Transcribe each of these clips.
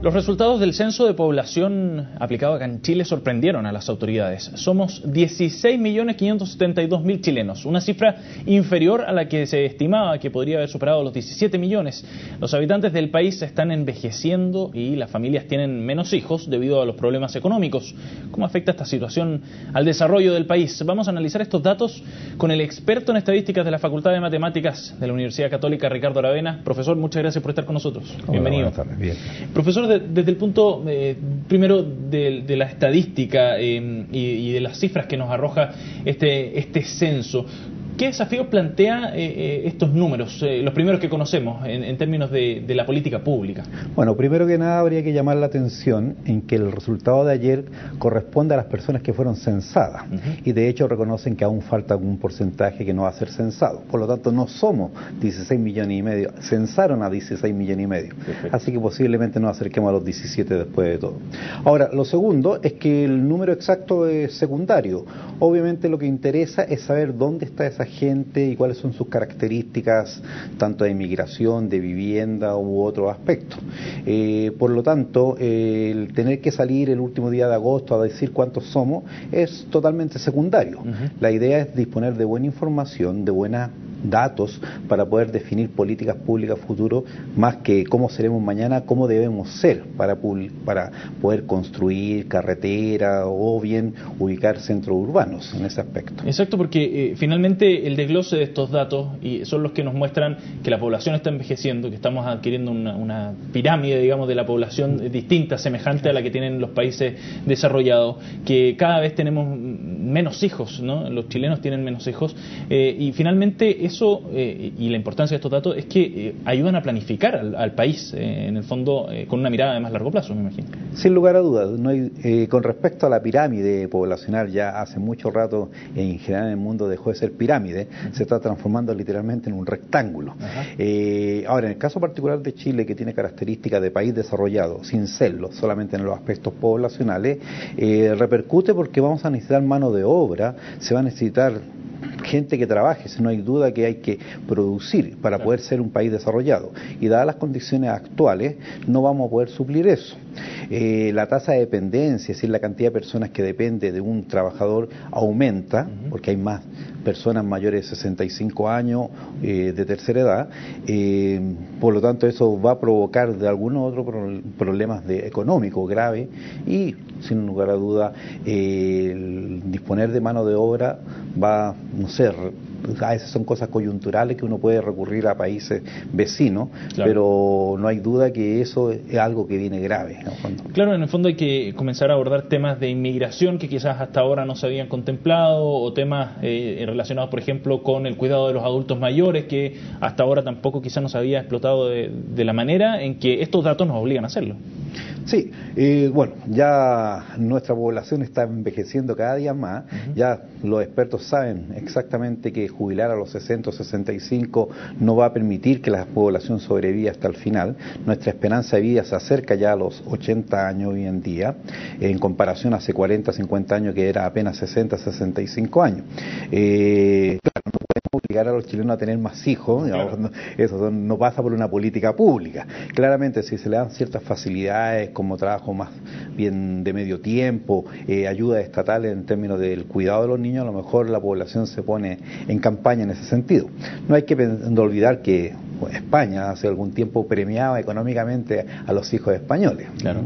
Los resultados del censo de población aplicado acá en Chile sorprendieron a las autoridades. Somos 16.572.000 chilenos, una cifra inferior a la que se estimaba que podría haber superado los 17 millones. Los habitantes del país están envejeciendo y las familias tienen menos hijos debido a los problemas económicos. ¿Cómo afecta esta situación al desarrollo del país? Vamos a analizar estos datos con el experto en estadísticas de la Facultad de Matemáticas de la Universidad Católica, Ricardo Aravena. Profesor, muchas gracias por estar con nosotros. Hola, bienvenido. Buenas tardes. Bien. Profesor, desde el punto primero de la estadística y de las cifras que nos arroja este censo, ¿qué desafíos plantea estos números, los primeros que conocemos en términos de la política pública? Bueno, primero que nada habría que llamar la atención en que el resultado de ayer corresponde a las personas que fueron censadas y de hecho reconocen que aún falta algún porcentaje que no va a ser censado. Por lo tanto, no somos 16 millones y medio, censaron a 16 millones y medio. Perfecto. Así que posiblemente nos acerquemos a los 17 después de todo. Ahora, lo segundo es que el número exacto es secundario. Obviamente lo que interesa es saber dónde está esa gente y cuáles son sus características, tanto de inmigración, de vivienda u otros aspectos. Por lo tanto, el tener que salir el último día de agosto a decir cuántos somos es totalmente secundario. La idea es disponer de buena información, de buenos datos para poder definir políticas públicas futuro, más que cómo seremos mañana, cómo debemos ser para poder construir carreteras o bien ubicar centros urbanos en ese aspecto. Exacto, porque finalmente el desglose de estos datos son los que nos muestran que la población está envejeciendo, que estamos adquiriendo una pirámide, digamos, de la población distinta, semejante a la que tienen los países desarrollados, que cada vez tenemos menos hijos, ¿no? Los chilenos tienen menos hijos y finalmente eso y la importancia de estos datos es que ayudan a planificar al país, en el fondo, con una mirada de más largo plazo, me imagino. Sin lugar a dudas, no hay, con respecto a la pirámide poblacional, ya hace mucho rato en general en el mundo dejó de ser pirámide, se está transformando literalmente en un rectángulo. Ahora, en el caso particular de Chile, que tiene características de país desarrollado, sin serlo, solamente en los aspectos poblacionales, repercute porque vamos a necesitar mano de obra, se va a necesitar gente que trabaje, si no hay duda que hay que producir para poder ser un país desarrollado. Y dadas las condiciones actuales, no vamos a poder suplir eso. La tasa de dependencia, es decir, la cantidad de personas que depende de un trabajador aumenta, porque hay más personas mayores de 65 años de tercera edad, por lo tanto eso va a provocar de algunos otros problemas económicos graves y sin lugar a duda disponer de mano de obra va, no sé, a veces son cosas coyunturales que uno puede recurrir a países vecinos, claro, pero no hay duda que eso es algo que viene grave, ¿no? Claro, en el fondo hay que comenzar a abordar temas de inmigración que quizás hasta ahora no se habían contemplado, o temas relacionados, por ejemplo, con el cuidado de los adultos mayores, que hasta ahora tampoco quizás no se había explotado de la manera en que estos datos nos obligan a hacerlo. Sí, bueno, ya nuestra población está envejeciendo cada día más, ya los expertos saben exactamente que jubilar a los 60 o 65 no va a permitir que la población sobreviva hasta el final. Nuestra esperanza de vida se acerca ya a los 80 años hoy en día, en comparación a hace 40, 50 años que era apenas 60, 65 años. Claro, no podemos obligar a los chilenos a tener más hijos, digamos, claro, eso no pasa por una política pública. Claramente, si se le dan ciertas facilidades como trabajo más bien de medio tiempo, ayuda estatal en términos del cuidado de los niños, a lo mejor la población se pone en campaña en ese sentido. No hay que olvidar que España hace algún tiempo premiaba económicamente a los hijos españoles. Claro.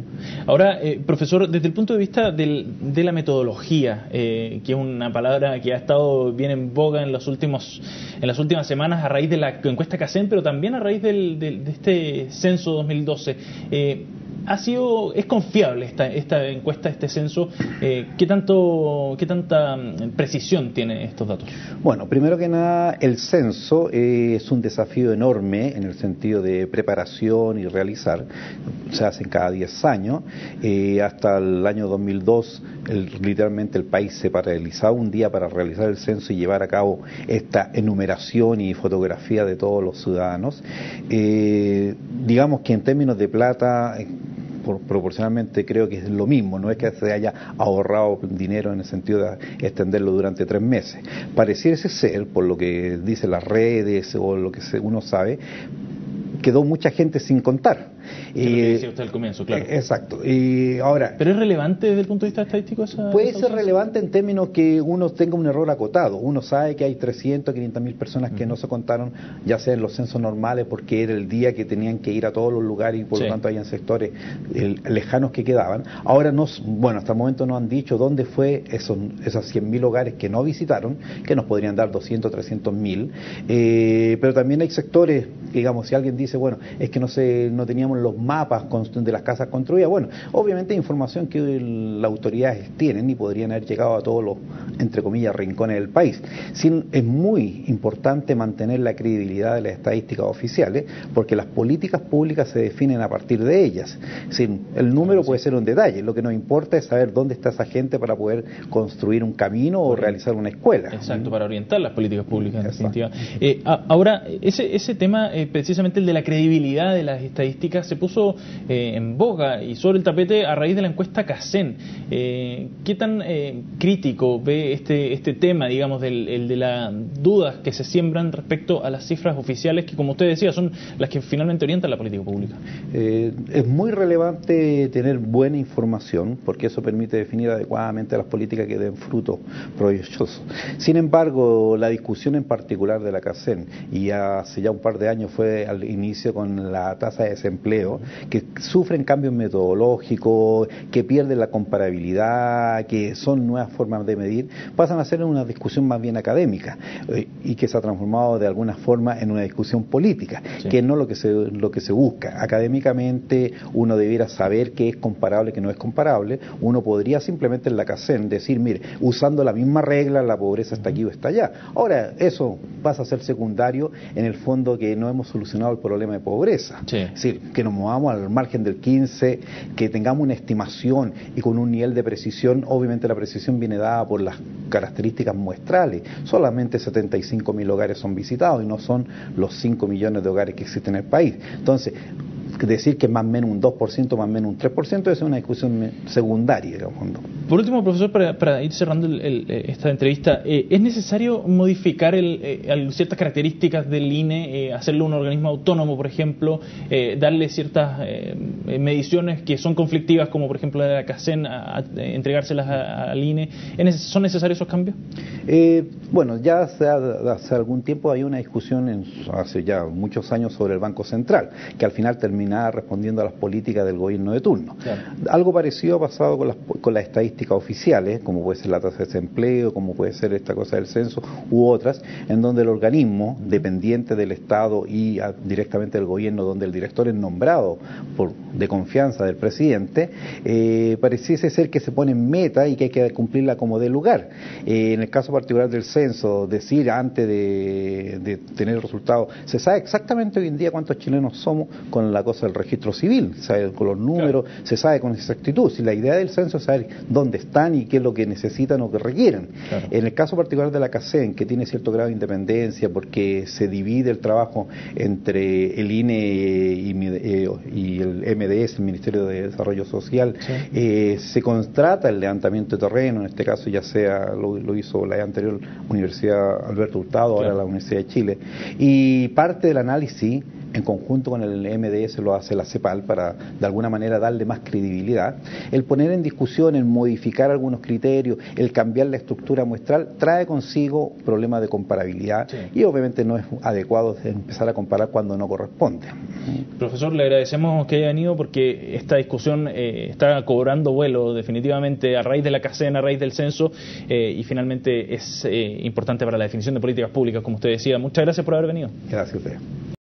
Ahora, profesor, desde el punto de vista de la metodología, que es una palabra que ha estado bien en boga en las últimas semanas a raíz de la encuesta CACEN, pero también a raíz de este censo 2012, ¿es confiable esta encuesta, este censo? ¿Qué tanta precisión tiene estos datos? Bueno, primero que nada, el censo es un desafío enorme en el sentido de preparación y realizar. Se hacen cada 10 años. Hasta el año 2002, literalmente el país se paralizaba un día para realizar el censo y llevar a cabo esta enumeración y fotografía de todos los ciudadanos. Digamos que en términos de plata, proporcionalmente creo que es lo mismo, no es que se haya ahorrado dinero en el sentido de extenderlo durante 3 meses. Pareciese ser, por lo que dicen las redes o lo que uno sabe, quedó mucha gente sin contar. Que lo que decía usted al comienzo, claro. Exacto. Y ahora, ¿pero es relevante desde el punto de vista estadístico esa? Puede ser relevante en términos que uno tenga un error acotado. Uno sabe que hay 300, 500.000 personas que no se contaron, ya sea en los censos normales, porque era el día que tenían que ir a todos los lugares y por lo tanto habían sectores lejanos que quedaban. Ahora, bueno, hasta el momento no han dicho dónde fue esos 100.000 hogares que no visitaron, que nos podrían dar 200, 300.000. Pero también hay sectores, digamos, si alguien dice, bueno, es que no teníamos los mapas de las casas construidas. Bueno, obviamente hay información que las autoridades tienen y podrían haber llegado a todos los, entre comillas, rincones del país. Es muy importante mantener la credibilidad de las estadísticas oficiales, porque las políticas públicas se definen a partir de ellas. El número puede ser un detalle, lo que nos importa es saber dónde está esa gente para poder construir un camino o realizar una escuela. Exacto, para orientar las políticas públicas, en definitiva. Ahora, ese tema, precisamente el de la credibilidad de las estadísticas, se puso en boga y sobre el tapete a raíz de la encuesta CACEN. ¿Qué tan crítico ve este tema, digamos, el de las dudas que se siembran respecto a las cifras oficiales que, como usted decía, son las que finalmente orientan la política pública? Es muy relevante tener buena información, porque eso permite definir adecuadamente las políticas que den frutos provechosos. Sin embargo, la discusión en particular de la CACEN, y hace ya un par de años fue al inicio con la tasa de desempleo, que sufren cambios metodológicos, que pierden la comparabilidad, que son nuevas formas de medir, pasan a ser una discusión más bien académica y que se ha transformado de alguna forma en una discusión política, que no lo que se busca. Académicamente uno debiera saber qué es comparable, qué no es comparable. Uno podría simplemente en la CACEN decir, mire, usando la misma regla, la pobreza está aquí o está allá. Ahora, eso pasa a ser secundario en el fondo, que no hemos solucionado el problema de pobreza. Es decir, que nos movamos al margen del 15, que tengamos una estimación y con un nivel de precisión. Obviamente la precisión viene dada por las características muestrales. Solamente 75.000 hogares son visitados y no son los 5 millones de hogares que existen en el país. Entonces, decir que más o menos un 2%, más o menos un 3%, es una discusión secundaria, digamos. Por último, profesor, para ir cerrando esta entrevista, ¿es necesario modificar ciertas características del INE, hacerlo un organismo autónomo, por ejemplo, darle ciertas mediciones que son conflictivas, como por ejemplo la de la CACEN, entregárselas al INE? ¿Son necesarios esos cambios? Bueno, ya hace algún tiempo hay una discusión, hace ya muchos años, sobre el Banco Central, que al final terminaba respondiendo a las políticas del gobierno de turno. Claro. Algo parecido ha pasado con las estadísticas oficiales, como puede ser la tasa de desempleo, como puede ser esta cosa del censo u otras, en donde el organismo dependiente del Estado y directamente del gobierno, donde el director es nombrado de confianza del presidente, pareciese ser que se pone en meta y que hay que cumplirla como de lugar. En el caso particular del censo, decir antes de tener el resultado, se sabe exactamente hoy en día cuántos chilenos somos con la cosa del registro civil, con los números, claro. Se sabe con exactitud. Si la idea del censo es saber dónde están y qué es lo que necesitan o que requieren. Claro. En el caso particular de la CACEN, que tiene cierto grado de independencia porque se divide el trabajo entre el INE y el MDS, el Ministerio de Desarrollo Social, sí. Se contrata el levantamiento de terreno, en este caso ya sea lo hizo la anterior Universidad Alberto Hurtado, claro. Ahora la Universidad de Chile, y parte del análisis en conjunto con el MDS lo hace la CEPAL para de alguna manera darle más credibilidad. El poner en discusión, el modificar algunos criterios, el cambiar la estructura muestral, trae consigo problemas de comparabilidad, sí. Y obviamente no es adecuado empezar a comparar cuando no corresponde. Profesor, le agradecemos que haya venido, porque esta discusión está cobrando vuelo definitivamente a raíz de la CACEN, a raíz del censo, y finalmente es importante para la definición de políticas públicas, como usted decía. Muchas gracias por haber venido. Gracias a usted.